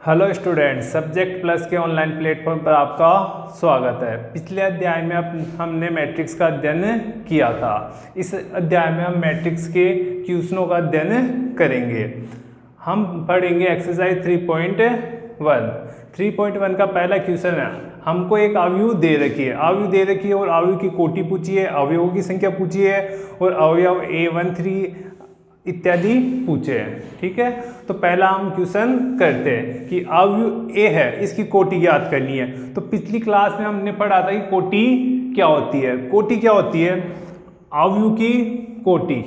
Hello student, subject plus के online platform पर आपका स्वागत है। पिछले अध्याय में हमने मैट्रिक्स का अध्ययन किया था। इस अध्याय में हम मैट्रिक्स के क्वेश्चनों का अध्ययन करेंगे। हम पढ़ेंगे एक्सरसाइज 3.1। 3.1 का पहला क्वेश्चन है, हमको एक अवयव दे रखी है, और अवयव की कोटि पूछी है, अवयवों की संख्या पूछी है और अवयव A1 3 इत्यादि पूछे हैं। ठीक है, तो पहला हम क्वेश्चन करते हैं कि अवयव ए है, इसकी कोटि ज्ञात करनी है। तो पिछली क्लास में हमने पढ़ा था कि कोटि क्या होती है। कोटि क्या होती है? अवयव की कोटि,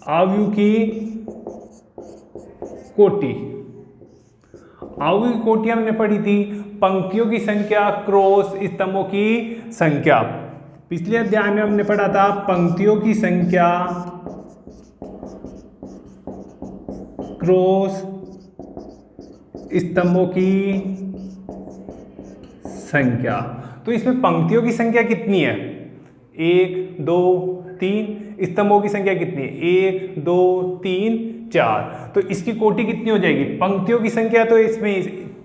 अवयव की कोटि, अवयव की कोटि हमने पढ़ी थी पंक्तियों की संख्या क्रॉस स्तंभों की संख्या। पिछले अध्याय में हमने पढ़ा था पंक्तियों की संख्या क्रॉस स्तंभों की संख्या। तो इसमें पंक्तियों की संख्या कितनी है? 1 2 3। स्तंभों की संख्या कितनी है? 1 2 3 4। तो इसकी कोटि कितनी हो जाएगी? पंक्तियों की संख्या तो इसमें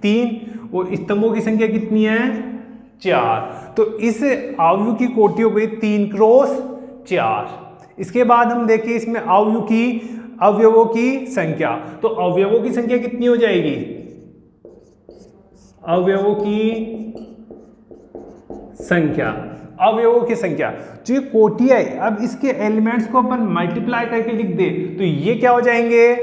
3 और स्तंभों की संख्या कितनी है? 4। तो इस अवयव की कोटि हो गई 3 क्रॉस 4। इसके बाद हम देखें इसमें अवयवों की संख्या। तो अवयवों की संख्या कितनी हो जाएगी? अवयवों की संख्या, अवयवों की संख्या जो ये कोटि है, अब इसके एलिमेंट्स को अपन मल्टीप्लाई करके लिख दे तो ये क्या हो जाएंगे?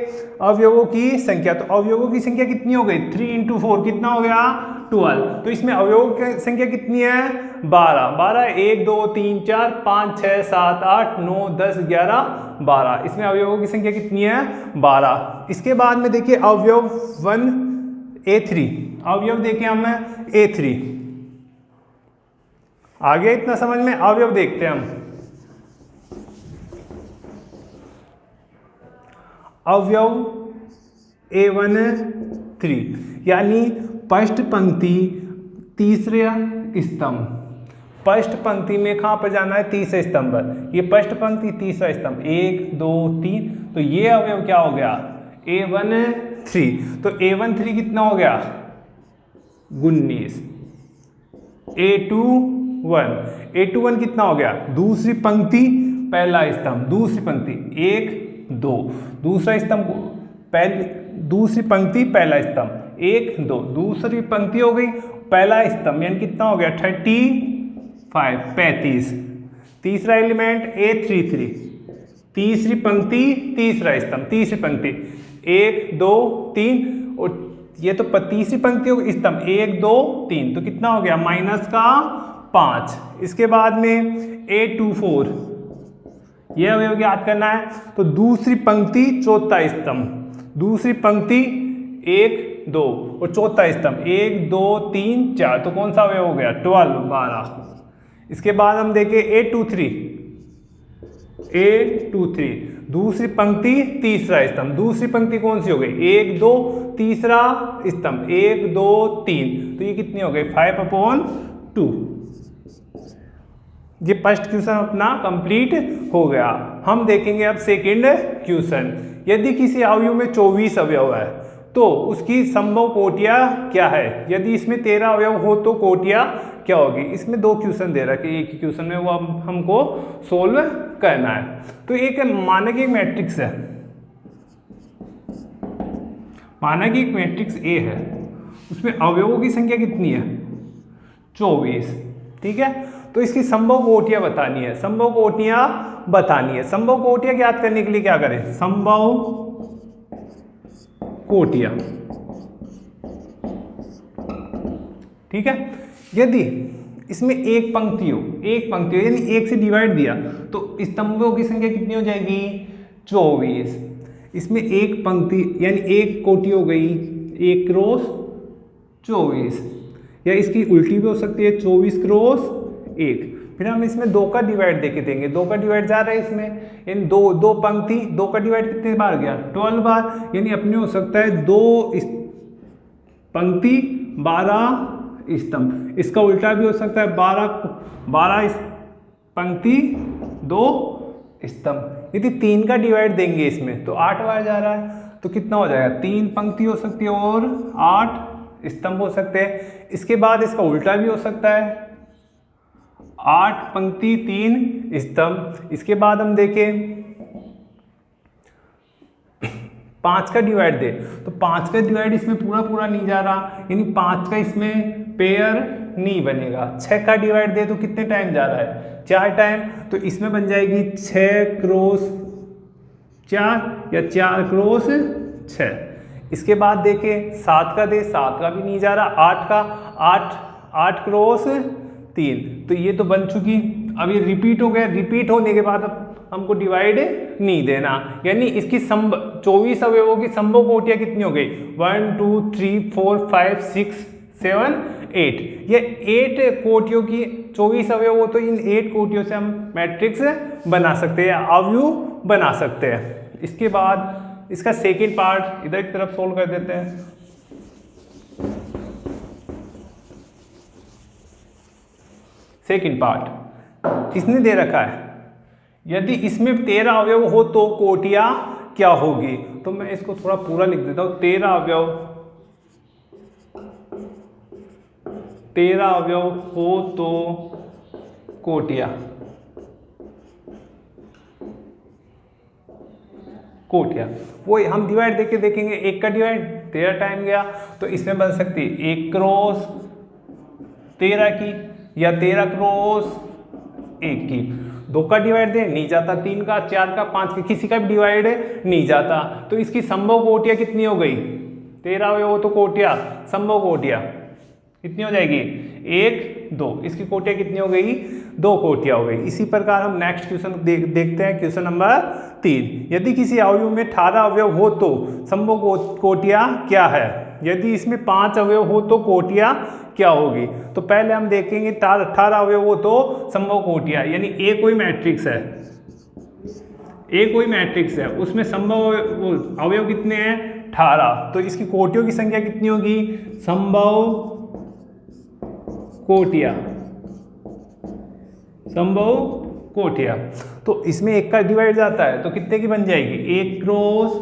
अवयवों की संख्या। तो अवयवों की संख्या कितनी हो गई? 3 × 4 कितना हो गया? 12। तो इसमें अवयवों की संख्या कितनी है? 12। 1 2 3 4 5 6 7 8 9 10 11 12। इसमें अवयवों की संख्या कितनी है? 12। इसके बाद में देखिए अवयव 1 A3, अवयव देखें हम A3। आगे इतना समझ में, अवयव देखते हैं हम। अवयव A1 3 यानी फर्स्ट पंक्ति तीसरा स्तंभ। फर्स्ट पंक्ति में कहां पर जाना है? तीसरे स्तंभ पर। ये फर्स्ट पंक्ति तीसरा स्तंभ 1 2 3। तो ये अवयव क्या हो गया? A1 3। तो A1 3 कितना हो गया? 19। A2 1 कितना हो गया? दूसरी पंक्ति पहला स्तंभ, दूसरी पंक्ति 1 2। दूसरा स्तंभ पहली, दूसरी पंक्ति पहला स्तंभ 1 2। दूसरी पंक्ति हो गई पहला स्तंभ, यानी कितना हो गया? 35। तीसरा एलिमेंट A33, तीसरी पंक्ति तीसरा स्तंभ, तीसरी पंक्ति 1 2 3। और ये तो तीसरी पंक्ति हो गई स्तंभ 1 2 3। तो कितना हो गया? -5। इसके बाद में A24, यह अवयव ज्ञात करना है। तो दूसरी पंक्ति चौथा स्तंभ, दूसरी पंक्ति 1 2 और चौथा स्तंभ 1 2 3 4। तो कौन सा अवयव हो गया? 12। इसके बाद हम देखें A23, दूसरी पंक्ति तीसरा स्तंभ, दूसरी पंक्ति कौन सी हो गई? 1 2 तीसरा स्तंभ 1 2 3। तो ये कितनी हो गई? 5/2। ये फर्स्ट क्वेश्चन अपना कंप्लीट हो गया। हम देखेंगे अब सेकंड क्वेश्चन। यदि किसी अवयव में 24 अवयव है तो उसकी संभव कोटियां क्या है? यदि इसमें 13 अवयव हो तो कोटियां क्या होगी? इसमें 2 क्वेश्चन दे रखे, एक ही क्वेश्चन में वो हमको सोल्व करना है। तो एक माना कि एक मैट्रिक्स है, माना कि एक मैट्रिक्स A है, उसमें अवयवों की संख्या कितनी है? 24। ठीक है, तो इसकी संभव कोटियां बतानी है, संभव कोटियां बतानी है। संभव कोटियां ज्ञात करने के लिए क्या करें? संभव कोटियां। ठीक है, यदि इसमें एक पंक्ति हो यानी 1 से डिवाइड दिया तो स्तंभों की संख्या कितनी हो जाएगी? 24। इसमें एक पंक्ति यानी एक कोटि हो गई 1 क्रॉस 24, या इसकी उल्टी भी हो सकती है 24 क्रॉस 1। फिर हम इसमें 2 का डिवाइड देके देंगे, 2 का डिवाइड जा रहा है इसमें, यानी दो पंक्ति 2 का डिवाइड कितने बार गया? 12 बार। यानी अपने हो सकता है 2 पंक्ति 12 स्तंभ। इसका उल्टा भी हो सकता है 12 पंक्ति 2 स्तंभ। यदि 3 का डिवाइड देंगे इसमें तो 8 बार जा रहा है, तो कितना हो जाएगा, 3 पंक्ति हो सकती है और 8 स्तंभ हो सकते हैं। इसके बाद इसका उल्टा भी हो सकता है, 8 पंक्ति 3 स्तंभ। इसके बाद हम देखें 5 का डिवाइड दे, तो 5 का डिवाइड इसमें पूरा नहीं जा रहा, यानी 5 का इसमें पेयर नहीं बनेगा। 6 का डिवाइड दे तो कितने टाइम जा रहा है, 4 टाइम, तो इसमें बन जाएगी 6 क्रॉस 4 या 4 क्रॉस 6। इसके बाद देखें 7 का दे, 7 का भी नहीं जा रहा, 8 का 8 क्रॉस 3, तो ये तो बन चुकी। अब ये रिपीट हो गया, रिपीट होने के बाद अब हमको डिवाइड नहीं देना, यानी इसकी 24 अवयवों की संभव कोटियां कितनी हो गई, 1 2 3 4 5 6 7 8। ये 8 कोटियों की 24 अवयव हो, तो इन 8 कोटियों से हम मैट्रिक्स बना सकते हैं, अवयव बना सकते हैं। इसके बाद इसका सेकेंड पार्ट इधर की तरफ सोल्व कर देते हैं। सेकेंड पार्ट इसने दे रखा है, यदि इसमें 13 अवयव हो तो कोटियां क्या होगी, तो मैं इसको थोड़ा पूरा लिख देता हूं। 13 अवयव हो तो कोटियां वही हम डिवाइड देके देखेंगे। 1 का डिवाइड 13 टाइम गया, तो इसमें बन सकती है 1 क्रॉस 13 की या 13 क्रॉस 1 की। 2 का डिवाइड दे नहीं जाता, 3 का 4 का 5 का किसी का भी डिवाइड नहीं जाता, तो इसकी संभव कोटियां कितनी हो गई, 13 हो तो कोटियां, संभव कोटियां कितनी हो जाएगी, 1 2, इसकी कोटियां कितनी हो गई, 2 कोटियां हो गई। इसी प्रकार हम नेक्स्ट क्वेश्चन देखते हैं, क्वेश्चन नंबर 3। यदि किसी अवयव में 18 अवयव हो तो संभव कोटियां क्या है, यदि इसमें 5 अवयव हो तो कोटियां क्या होगी। तो पहले हम देखेंगे 18 अवयव हो तो संभव कोटियां, यानी ए कोई मैट्रिक्स है, उसमें संभव अवयव कितने हैं, 18, तो इसकी कोटियों की संख्या कितनी होगी, संभव कोटियां। तो इसमें 1 का डिवाइड जाता है तो कितने की बन जाएगी, 1 क्रॉस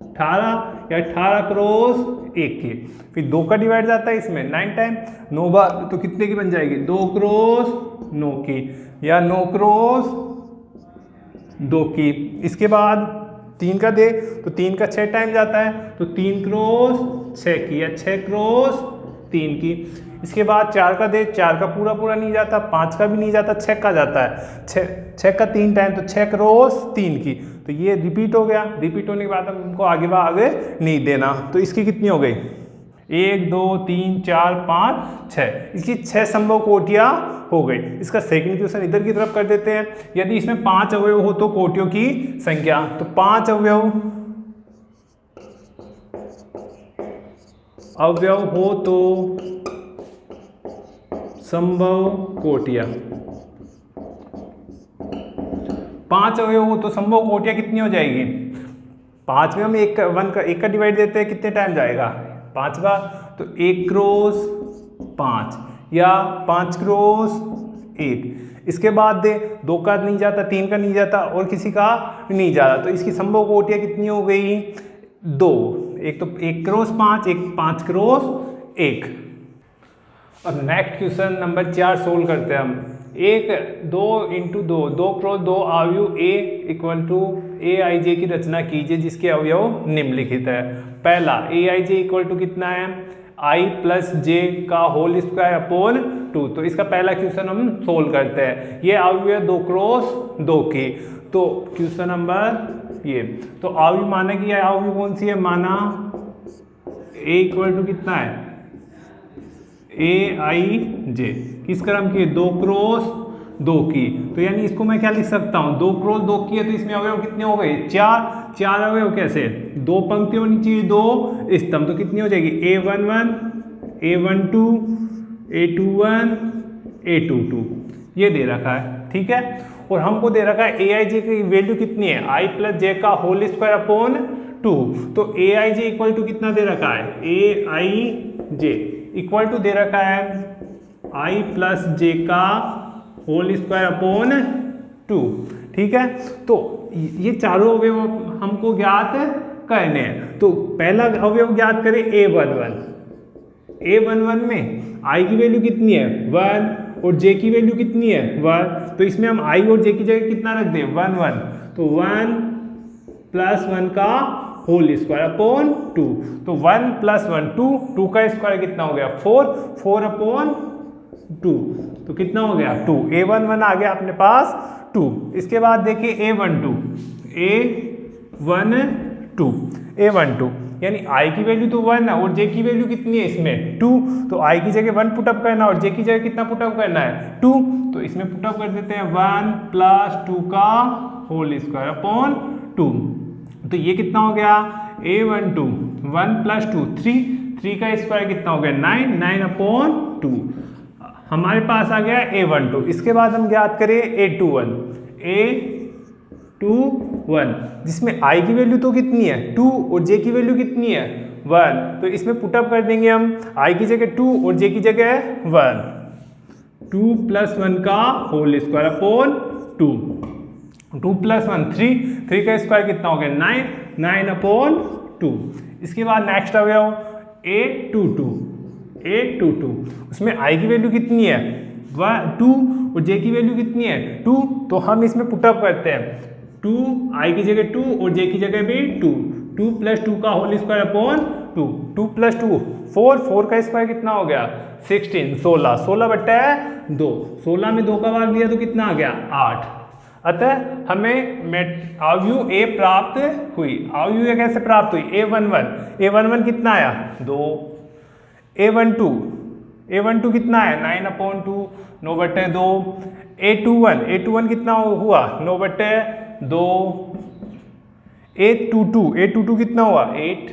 18 या 18 क्रॉस 1 की। फिर 2 का डिवाइड जाता है इसमें 9 टाइम, 9 बार, तो कितने की बन जाएगी, 2 क्रॉस 9 की या 9 क्रॉस 2 की। इसके बाद 3 का दे तो 3 का 6 टाइम जाता है, तो 3 क्रॉस 6 की या 6 क्रॉस 3 की। इसके बाद 4 का दे, 4 का पूरा नहीं जाता, 5 का भी नहीं जाता, 6 का जाता है, 6 का 3 टाइम, तो 6 क्रॉस 3 की। तो ये रिपीट हो गया, रिपीट होने के बाद अब हमको आगे नहीं देना, तो इसकी कितनी हो गई, 1 2 3 4 5 6, इसकी 6 संभव कोटियां हो गई। इसका सेकंड क्वेश्चन इधर की तरफ कर देते हैं। यदि इसमें 5 अवयव हो तो कोटियों की संख्या, तो 5 अवयव हो तो संभव कोटियां, 5 अवयव हो तो संभव कोटियां कितनी हो जाएगी, 5 में हम 1 का डिवाइड देते हैं, कितने टाइम जाएगा, 5 बार, तो 1 क्रॉस 5 या 5 क्रॉस 1। इसके बाद दे 2 का नहीं जाता, 3 का नहीं जाता और किसी का नहीं जा रहा, तो इसकी संभव कोटियां कितनी हो गई, 2। एक तो 1 क्रॉस 5, एक 5 क्रॉस 1। अब नेक्स्ट क्वेश्चन नंबर 4 सोल्व करते हैं हम। 2 × 2 क्रॉस 2 अवयव ए इक्वल टू ए आई जे की रचना कीजिए जिसके अवयव निम्नलिखित है। पहला ए आई जे इक्वल टू कितना है, आई प्लस जे का होल स्क्वायर अपॉन 2। तो इसका पहला क्वेश्चन हम सोल्व करते हैं। ये अवयव है 2 क्रॉस 2 की, तो क्वेश्चन नंबर ये, तो अवयव माना कि अवयव कौन सी है, माना ए इक्वल टू कितना है, ए आई जे किस क्रम की, 2 क्रॉस 2 की। तो यानी इसको मैं क्या लिख सकता हूँ, 2 क्रॉस 2 की है तो इसमें अवयव कितने हो गए, 4 अवयव कैसे, 2 पंक्ति होनी चाहिए, 2 स्तंभ, तो कितनी हो जाएगी, A11 A12 A21 A22 ये दे रखा है, ठीक है। और हमको दे रखा है ए आई जे की वैल्यू कितनी है, आई प्लस जे का होल स्क्वायर अपॉन 2। तो ए आई जे इक्वल टू कितना दे रखा है, ए आई जे इक्वल टू दे रखा है आई प्लस जे का होल स्क्वायर अपॉन 2। ठीक है। तो ये चारों अवयव हमको ज्ञात करने हैं। तो पहला अवयव ज्ञात करें A11। A11 में i की वैल्यू कितनी है 1 और j की वैल्यू कितनी है 1। तो इसमें हम i और j की जगह कितना रख दें 1 1। तो 1 प्लस 1 का होल स्क्वायर अपॉन 2। तो 1 प्लस 1 2, 2 का स्क्वायर कितना हो गया 4, 4 अपॉन 2। तो कितना हो गया 2। A11 आ गया अपने पास 2। इसके बाद देखिए A12 यानी i की वैल्यू तो 1 है और j की वैल्यू कितनी है इसमें 2। तो i की जगह 1 पुटअप करना और j की जगह कितना पुटअप करना है 2। तो इसमें पुटअप कर देते हैं 1 प्लस 2 का होल स्क्वायर अपॉन 2। तो ये कितना हो गया A12 1 प्लस 2 3, 3 का स्क्वायर कितना हो गया 9, 9 अपॉन 2। हमारे पास आ गया A12। इसके बाद हम ज्ञात करें A21 जिसमें i की वैल्यू तो कितनी है 2 और j की वैल्यू कितनी है 1। तो इसमें पुटअप कर देंगे हम i की जगह 2 और j की जगह 1। 2 प्लस 1 का होल स्क्वायर अपॉन 2। 2 प्लस 1 3, 3 का स्क्वायर कितना हो गया 9, 9 अपॉन 2। इसके बाद नेक्स्ट अवयव A22 उसमें i की वैल्यू कितनी है 2 और j की वैल्यू कितनी है 2। तो हम इसमें पुटअप करते हैं 2 i की जगह 2 और j की जगह भी 2। 2 प्लस 2 का होल स्क्वायर अपॉन 2। 2 प्लस 2 4, 4 का स्क्वायर कितना हो गया 16, 16, 16 बट्टा है 2। 16 में 2 का भाग लिया तो कितना आ गया 8। अतः हमें आयु A प्राप्त हुई। आयु कैसे प्राप्त हुई A11 कितना आया 2। A12 कितना है 9 अपॉन 2, 9 बट्टे 2। A21 कितना हुआ 9 बट्टे 2। A22 कितना हुआ 8।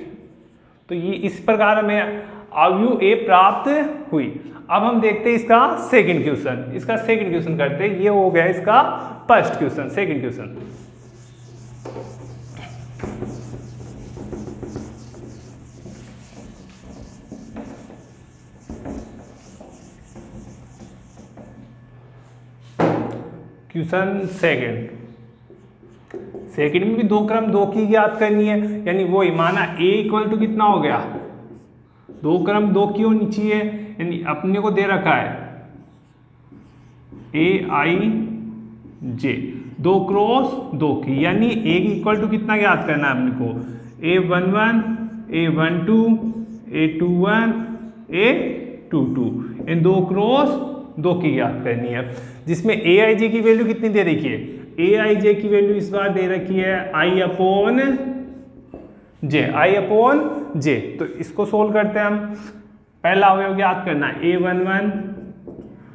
तो ये इस प्रकार हमें आयु A प्राप्त हुई। अब हम देखते हैं इसका सेकंड क्वेश्चन करते हैं। ये हो गया इसका first question. Second question second में भी दो क्रम दो की ज्ञात करनी है। यानी वो ही माना A इक्वल टू कितना हो गया 2 क्रम 2 की होनी चाहिए। यानी अपने को दे रखा है AIJ 2 क्रॉस 2 की। यानी A इक्वल टू कितना ज्ञात करना है अपने को A11 A12 A21 A22 इन 2 क्रॉस 2 की ज्ञात करनी है। जिसमें AIJ की वैल्यू कितनी दे रखी है AIJ की वैल्यू इस बार दे रखी है I अपॉन J। तो इसको सोल्व करते हैं हम। पहला अवयव ज्ञात करना है A11।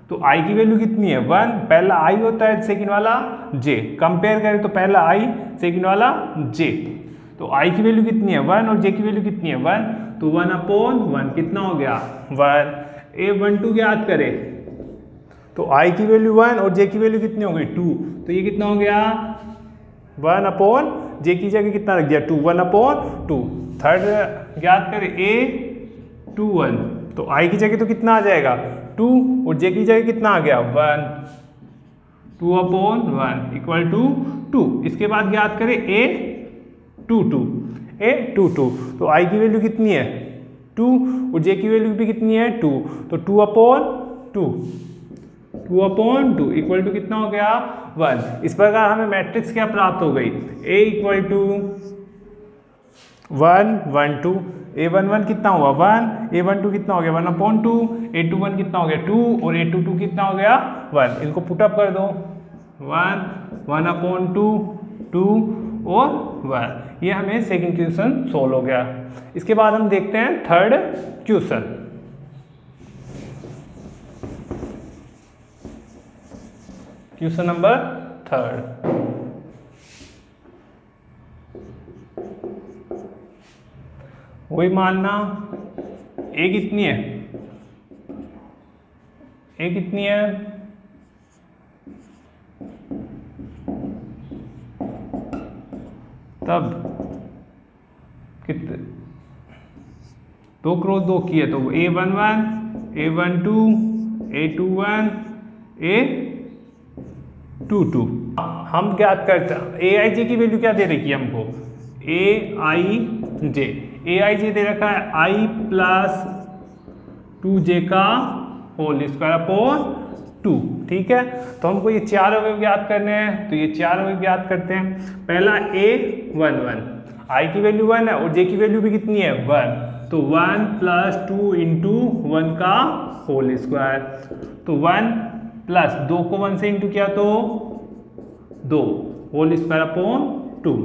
तो I की वैल्यू कितनी है 1। पहला I होता है सेकंड वाला J। कंपेयर करें तो पहला I सेकंड वाला J। तो I की वैल्यू कितनी है 1 और J की वैल्यू कितनी है 1। तो 1 अपॉन 1 कितना हो गया 1। A12 ज्ञात करें तो I की वैल्यू 1 और J की वैल्यू कितनी हो गई 2। तो ये कितना हो गया 1 अपॉन J की जगह कितना रख दिया 2, 1 अपॉन 2। थर्ड ज्ञात करें A21। तो I की जगह तो कितना आ जाएगा 2 और J की जगह कितना आ गया 1, 2 अपॉन 1 इक्वल टू 2। इसके बाद ज्ञात करें A22। तो I की वैल्यू कितनी है 2 और J की वैल्यू भी कितनी है 2। तो 2 अपॉन 2 इक्वल टू कितना हो गया 1। इस प्रकार हमें मैट्रिक्स क्या प्राप्त हो गई A इक्वल टू 1 1 2। A11 कितना हुआ 1, A12 कितना हो गया 1 अपॉन 2, A21 कितना हो गया 2 और A22 कितना हो गया 1। इनको पुटअप कर दो 1 1 अपॉन 2 2 और 1। ये हमें सेकंड क्वेश्चन सोल्व हो गया। इसके बाद हम देखते हैं third question. Question number third. वही मानना A कितनी है तब कितने 2 क्रॉस 2 की है तो A11 A12 A21 A22 2 हम ज्ञात करते हैं ए आई जे की वैल्यू क्या दे रखी है हमको, ए आई जे दे रखा है आई प्लस 2j का होल स्क्वायर अपॉन 2। ठीक है, तो हमको ये चार अवयव ज्ञात करने हैं, तो ये चार अवयव ज्ञात करते हैं। पहला a11, आई की वैल्यू 1 है और जे की वैल्यू भी कितनी है 1, तो 1 प्लस 2 इंटू 1 का होल स्क्वायर, तो 1 प्लस 2 को 1 से इंटू किया तो 2 होल स्क्वायर अपॉन 2,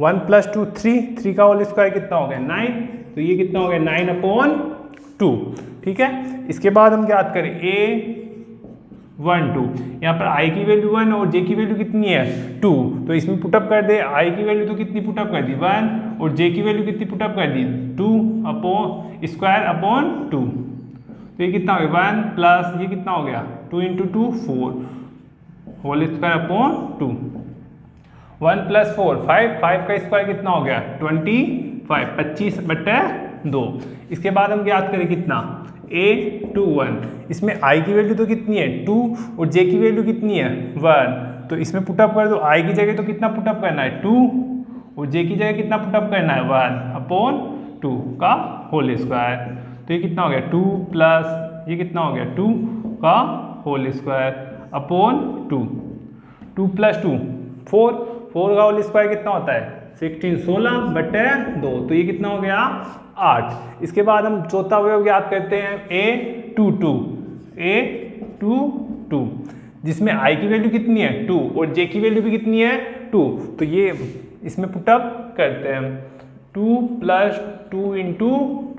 1 प्लस 2 3 का होल स्क्वायर कितना हो गया 9, तो ये कितना हो गया 9 अपॉन 2। ठीक है, इसके बाद हम ज्ञात करें a12, यहाँ पर i की वैल्यू 1 और j की वैल्यू कितनी है 2, तो इसमें पुटअप कर दे, i की वैल्यू तो कितनी पुटअप कर दी 1 और j की वैल्यू कितनी पुटअप कर दी 2 अपॉन स्क्वायर अपॉन 2, तो ये कितना हो गया 1 प्लस ये कितना हो गया 2 into 2 4 whole square upon 2, 1 plus 4 5 का स्क्वायर कितना हो गया 25 25/2। इसके बाद हम ज्ञात करें कितना a21, इसमें i की वैल्यू तो कितनी है 2 और j की वैल्यू कितनी है 1, तो इसमें पुटअप कर दो, i की जगह तो कितना पुटअप करना है 2 और j की जगह कितना पुटअप करना है 1 अपॉन 2 का होल स्क्वायर, तो ये कितना हो गया 2 प्लस ये कितना हो गया 2 का होल स्क्वायर अपॉन 2 प्लस 2 4 का होल स्क्वायर कितना होता है 16 16/2, तो ये कितना हो गया 8। इसके बाद हम चौथा अवयव ज्ञात करते हैं a22, जिसमें i की वैल्यू कितनी है 2 और j की वैल्यू भी कितनी है 2, तो ये इसमें पुटअप करते हैं 2 प्लस 2 इंटू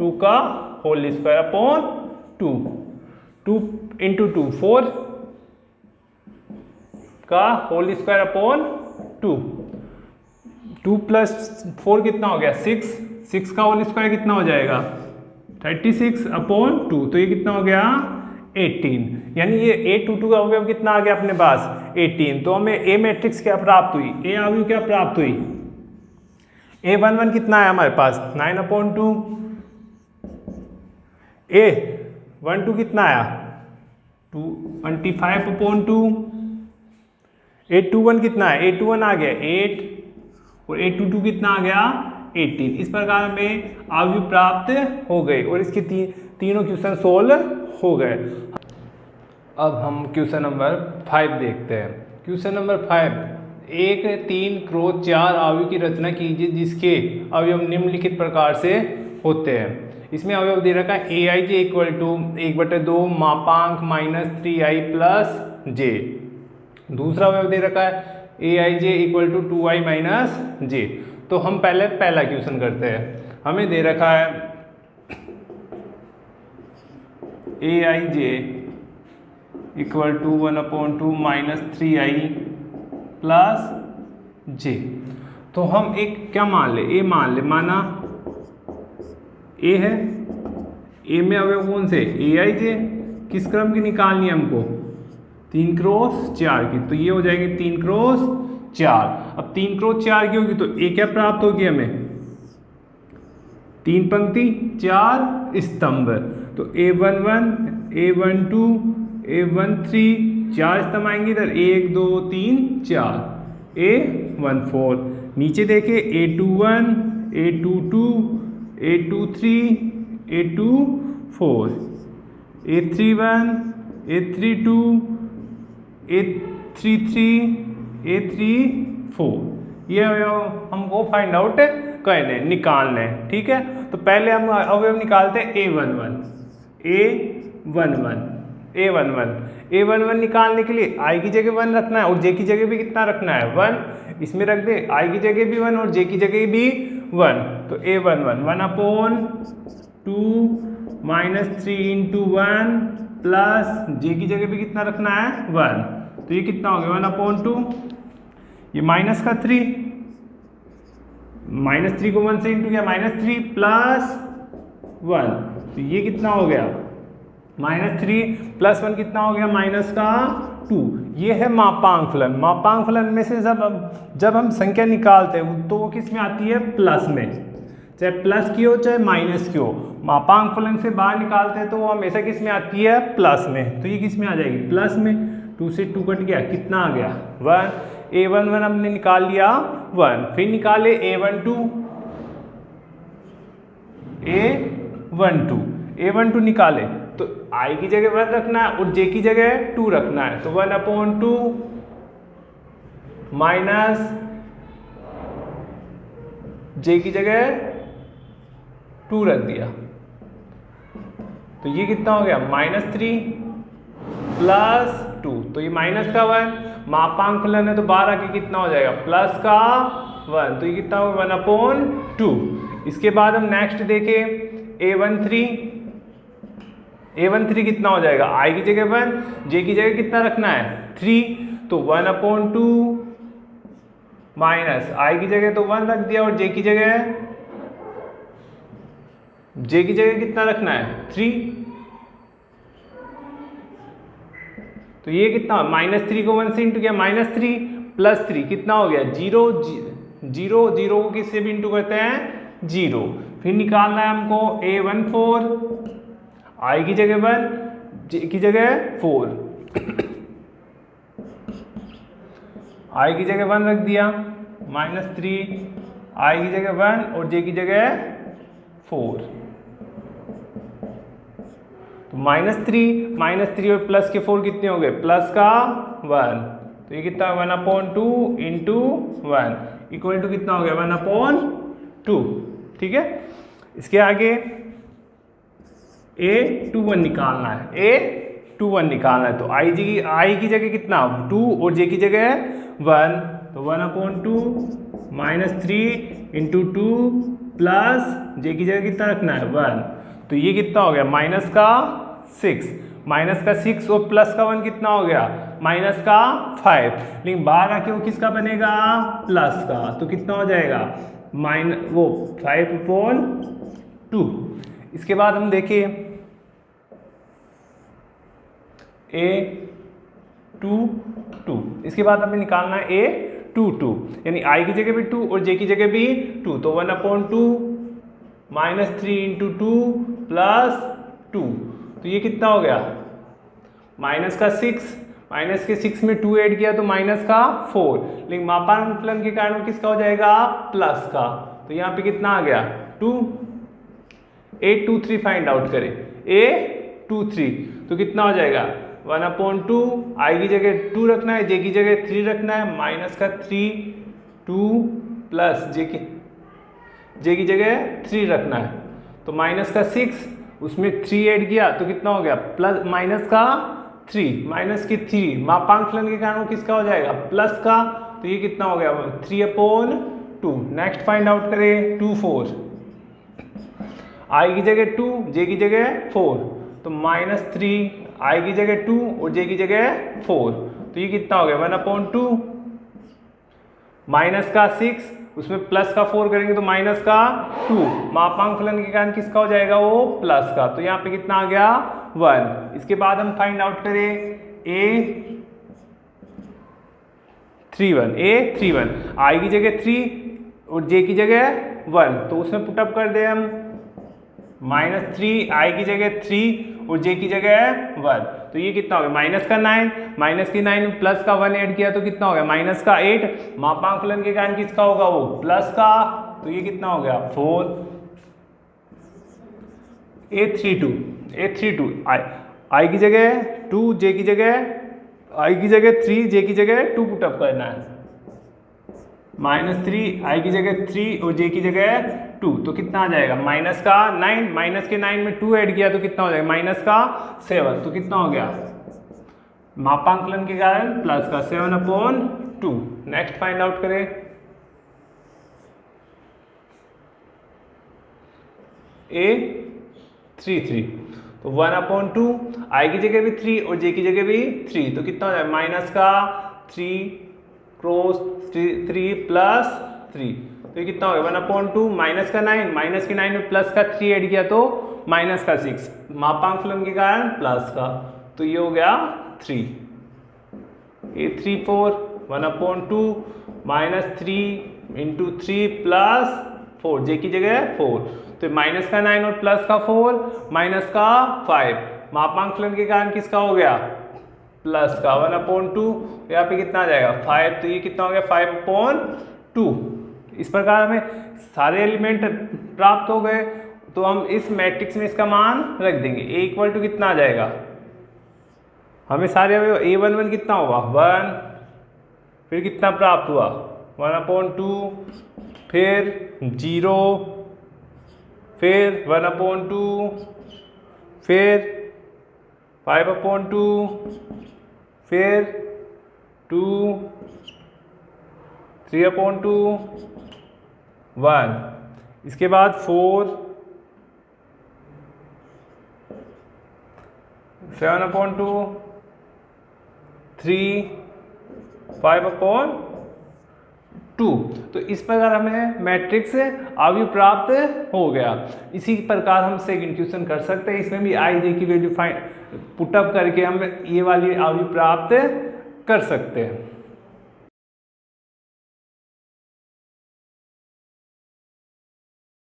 2 का होल स्क्वायर अपॉन 2 इंटू 2 4 का होल स्क्वायर अपॉन 2 प्लस 4 कितना हो गया 6 का होल स्क्वायर कितना हो जाएगा 36 अपॉन 2, तो ये कितना हो गया 18, यानी ये a22 का अवयव कितना आ गया अपने पास 18। तो हमें a मैट्रिक्स क्या प्राप्त हुई, a अवयव क्या प्राप्त हुई, a11 कितना है हमारे पास 9/2, a12 कितना आया 25/2, a21 कितना है a21 आ गया 8 और a22 कितना आ गया 18। इस प्रकार में अवयव प्राप्त हो गए और इसके तीनों क्वेश्चन सोल्व हो गए। अब हम क्वेश्चन नंबर 5 देखते हैं। क्वेश्चन नंबर 5, 1 3 क्रॉस 4 अवयव की रचना कीजिए जिसके अवयव निम्नलिखित प्रकार से होते हैं। इसमें अवयव दे रखा है ए आई जे इक्वल टू 1/2 मापांक -3i प्लस j। दूसरा अवयव दे रखा है ए आई J equal to 2i minus जे। तो हम पहले पहला क्वेश्चन करते हैं। हमें दे रखा है ए आई J equal to 1/2 -3i plus जे। तो हम एक क्या मान ले, ए मान ले, माना ए है, ए में अवयव कौन से ए आई जे, किस क्रम की निकालनी है हमको 3 क्रॉस 4 की, तो ये हो जाएगी 3 क्रॉस 4। अब 3 क्रॉस 4 की होगी तो ए क्या प्राप्त होगी हमें 3 पंक्ति 4 स्तंभ, तो a11 a12 a13 4 स्तंभ आएंगे इधर 1 2 3 4, a14 नीचे देखे a21 a22 a23 a24 a31 a32 a33 a34, ये अवयव हमको फाइंड आउट करने निकालने। ठीक है, तो पहले हम अवयव निकालते हैं a11 निकालने के लिए i की जगह 1 रखना है और j की जगह भी कितना रखना है 1, इसमें रख दे i की जगह भी 1 और j की जगह भी 1, तो a11 1/2 -3 इंटू 1 प्लस j की जगह भी कितना रखना है 1, तो ये कितना हो गया 1/2, ये माइनस का 3 -3 को 1 से इंटू किया -3 प्लस 1, तो ये कितना हो गया -3 प्लस 1 कितना हो गया माइनस का 2। ये है मापांक फलन। मापांक फलन में से जब हम संख्या निकालते हैं तो वो किस में आती है प्लस में, चाहे प्लस की हो चाहे माइनस की हो। मापांक फलन से बाहर निकालते हैं तो वो हमेशा किस में आती है प्लस में, तो ये किस में आ जाएगी प्लस में। 2 से 2 कट गया, कितना आ गया 1। A11 हमने निकाल लिया 1, फिर निकाले A12 निकाले तो I की जगह 1 रखना है और J की जगह 2 रखना है, तो 1/2 माइनस J की जगह 2 रख दिया, तो ये कितना हो गया -3 प्लस 2, तो ये माइनस का 1, मापांक फलन है तो 12 के कितना हो जाएगा प्लस का 1, तो ये कितना होगा 1/2। इसके बाद हम नेक्स्ट देखें A13 कितना हो जाएगा, I की जगह 1, J की जगह कितना रखना है 3, तो 1/2 माइनस I की जगह तो 1 रख दिया और J की जगह कितना रखना है 3, तो ये कितना -3 को 1 से इंटू किया -3 प्लस 3 कितना हो गया 0, 0 0 को किससे भी इंटू करते हैं 0। फिर निकालना है हमको A14, I की जगह 1, J की जगह 4, I की जगह 1 रख दिया -3, I की जगह 1 और J की जगह 4, तो -3 और प्लस के 4 कितने हो गए प्लस का 1, तो ये कितना 1/2 इंटू 1 इक्वल टू कितना हो गया 1/2। ठीक है, इसके आगे A21 निकालना है, A21 निकालना है, तो I की जगह कितना 2 और J की जगह 1, तो 1/2 -3 इंटू 2 प्लस J की जगह कितना रखना है 1, तो ये कितना हो गया -6 और प्लस का 1 कितना हो गया -5, लेकिन बाहर आके वो किसका बनेगा प्लस का, तो कितना हो जाएगा 5/2। इसके बाद हम देखें A22, इसके बाद हमें निकालना है A22, यानी I की जगह भी 2 और J की जगह भी 2, तो 1/2 -3 इंटू 2 प्लस 2, तो ये कितना हो गया -6, माइनस के 6 में 2 ऐड किया तो -4, लेकिन मापांक फलन के कारण किसका हो जाएगा प्लस का, तो यहाँ पे कितना आ गया 2। A23 फाइंड आउट करें, A23 तो कितना हो जाएगा 1/2, I की जगह 2 रखना है, J की जगह 3 रखना है, -3 2 प्लस J की जगह 3 रखना है, तो -6 उसमें 3 ऐड किया तो कितना हो गया प्लस -3 मापांक फलन के कारण किसका हो जाएगा प्लस का, तो ये कितना हो गया 3/2। नेक्स्ट फाइंड आउट करें 24, I की जगह 2 J की जगह 4, तो -3 I की जगह 2 और J की जगह 4, तो ये कितना हो गया 1/2 -6 उसमें प्लस का 4 करेंगे तो -2, मापांक फलन के कारण किसका हो जाएगा वो प्लस का, तो यहाँ पे कितना आ गया 1। इसके बाद हम फाइंड आउट करें A31 I की जगह 3 और J की जगह 1, तो उसमें पुटअप कर दे हम -3 I की जगह 3 और J की जगह 1, तो ये कितना हो गया -9 के 9 प्लस का 1 ऐड किया तो कितना हो गया -8, मापांक फलन के कारण किसका होगा वो प्लस का, तो ये कितना हो गया 4। A32 I की जगह 2 J की जगह I की जगह 3 J की जगह 2 पुटअप करना है, -3 I की जगह 3 और J की जगह 2, तो कितना आ जाएगा -9 के 9 में 2 ऐड किया तो कितना हो जाएगा -7, तो कितना हो गया मापांक फलन के कारण प्लस का 7/2। नेक्स्ट फाइंड आउट करें A33, तो 1/2 I की जगह भी 3 और J की जगह भी 3, तो कितना हो जाएगा -3 क्रॉस 3 प्लस 3, तो ये कितना हो गया 1/2 माइनस के 9 में प्लस का 3 ऐड किया तो -6, मापांक फलन के कारण प्लस का, तो ये हो गया 3। A34 1/2 -3 इंटू 3 प्लस 4 J की जगह 4, तो माइनस का 9 और प्लस का 4 -5, मापांक फलन के कारण किसका हो गया प्लस का 1/2, यहाँ पे कितना आ जाएगा 5, तो ये कितना हो गया 5/2। इस प्रकार हमें सारे एलिमेंट प्राप्त हो गए, तो हम इस मैट्रिक्स में इसका मान रख देंगे। a इक्वल टू कितना आ जाएगा, हमें सारे a11 कितना होगा 1, फिर कितना प्राप्त हुआ 1/2, फिर 0, फिर 1/2, फिर 5/2, फिर 2, 3/2, 1, इसके बाद 4, 7/2, 3, 5/2। तो इस प्रकार हमें मैट्रिक्स अवयव प्राप्त हो गया। इसी प्रकार हम सेकंड क्वेश्चन कर सकते हैं, इसमें भी आई जे की वैल्यू फाइंड पुटअप करके हम ये वाली अवयव प्राप्त कर सकते हैं।